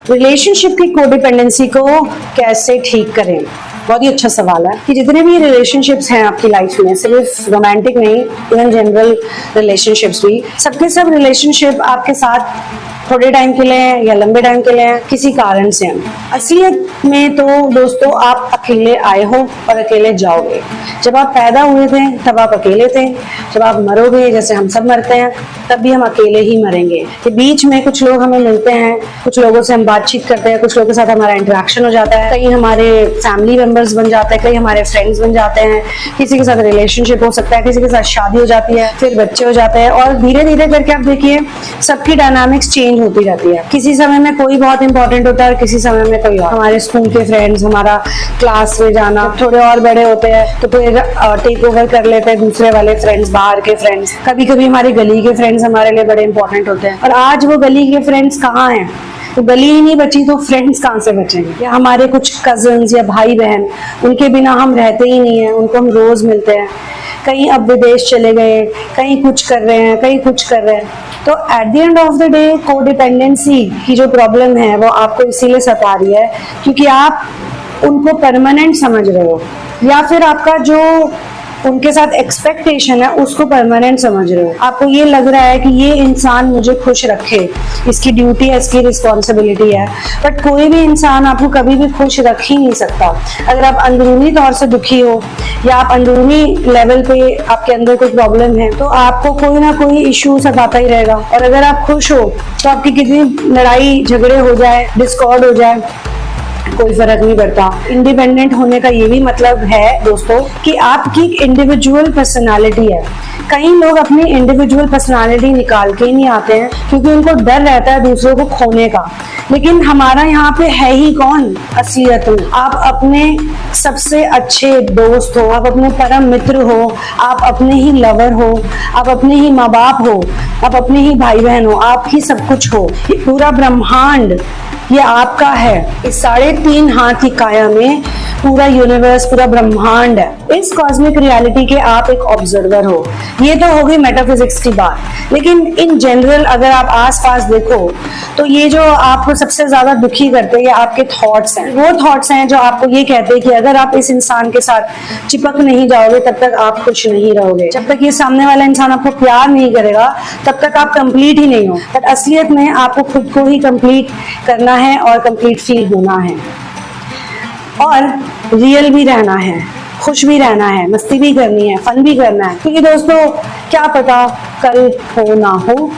Relationship की codependency को कैसे ठीक करें? बहुत ही अच्छा सवाल है कि जितने भी रिलेशनशिप्स हैं आपकी लाइफ में, सिर्फ रोमांटिक नहीं, इवन जनरल रिलेशनशिप्स भी, सबके सब रिलेशनशिप आपके साथ थोड़े टाइम के लिए हैं या लंबे टाइम के लिए हैं, किसी कारण से हैं। असलियत में तो दोस्तों आप अकेले आए हो और अकेले जाओगे। जब आप पैदा हुए थे तब आप अकेले थे, जब आप मरोगे जैसे हम सब मरते हैं तब भी हम अकेले ही मरेंगे। के बीच में कुछ लोग हमें मिलते हैं, कुछ लोगों से हम बातचीत करते हैं, कुछ लोगों के साथ हमारा इंटरेक्शन हो जाता है, कई हमारे फैमिली मेंबर्स बन जाते हैं, कई हमारे फ्रेंड्स बन जाते हैं, किसी के साथ रिलेशनशिप हो सकता है, किसी के साथ शादी हो जाती है, फिर बच्चे हो जाते हैं और धीरे धीरे करके आप देखिए सबकी डायनामिक्स चेंज होती जाती है। किसी समय में कोई बहुत इंपॉर्टेंट होता है और किसी समय में कोई और। हमारे स्कूल के फ्रेंड्स, हमारा क्लास में जाना, थोड़े और बड़े होते हैं तो फिर टेक ओवर कर लेते हैं दूसरे वाले फ्रेंड्स, बाहर के फ्रेंड्स। कभी कभी हमारी गली के फ्रेंड्स हमारे लिए बड़े इंपॉर्टेंट होते हैं और आज वो गली के फ्रेंड्स कहाँ हैं? तो गली ही नहीं बची तो फ्रेंड्स कहाँ से बचेंगे? या हमारे कुछ कजन्स या भाई बहन, उनके बिना हम रहते ही नहीं है, उनको हम रोज मिलते हैं। कहीं अब विदेश चले गए, कहीं कुछ कर रहे हैं, कहीं कुछ कर रहे हैं। तो at the end of the day codependency की जो प्रॉब्लम है वो आपको इसीलिए सता रही है क्योंकि आप उनको परमानेंट समझ रहे हो या फिर आपका जो उनके साथ एक्सपेक्टेशन है उसको परमानेंट समझ रहे हो। आपको ये लग रहा है कि ये इंसान मुझे खुश रखे, इसकी ड्यूटी है, इसकी रिस्पॉन्सिबिलिटी है। बट कोई भी इंसान आपको कभी भी खुश रख ही नहीं सकता। अगर आप अंदरूनी तौर से दुखी हो या आप अंदरूनी लेवल पे आपके अंदर कोई प्रॉब्लम है तो आपको कोई ना कोई इश्यू सताता ही रहेगा। और अगर आप खुश हो तो आपकी कितनी लड़ाई झगड़े हो जाए, डिस्कॉर्ड हो जाए, कोई फर्क नहीं पड़ता। इंडिपेंडेंट होने का ये भी मतलब है दोस्तों कि आपकी इंडिविजुअल पर्सनालिटी है। कई लोग अपनी इंडिविजुअल पर्सनालिटी निकाल के ही नहीं आते हैं क्योंकि उनको डर रहता है दूसरों को खोने का। लेकिन हमारा यहाँ पे है ही कौन असलियत में? आप अपने सबसे अच्छे दोस्त हो, आप अपने परम मित्र हो, आप अपने ही लवर हो, आप अपने ही माँ बाप हो, आप अपने ही भाई बहन हो, आप ही सब कुछ हो। ये पूरा ब्रह्मांड ये आपका है। इस 3.5 हाथ की काया में पूरा यूनिवर्स, पूरा ब्रह्मांड है। इस कॉस्मिक रियलिटी के आप एक ऑब्जर्वर हो। ये तो हो गई मेटाफिजिक्स की बात। लेकिन इन जनरल अगर आप आसपास देखो तो ये जो आपको सबसे ज्यादा दुखी करते हैं ये आपके थॉट्स हैं। वो थॉट्स हैं जो आपको ये कहते हैं कि अगर आप इस इंसान के साथ चिपक नहीं जाओगे तब तक आप खुश नहीं रहोगे। जब तक ये सामने वाला इंसान आपको प्यार नहीं करेगा तब तक आप कंप्लीट ही नहीं हो। बट असलियत में आपको खुद को ही कंप्लीट करना है और कंप्लीट फील होना है और रियल भी रहना है, खुश भी रहना है, मस्ती भी करनी है, फन भी करना है। क्योंकि दोस्तों क्या पता कल हो ना हो।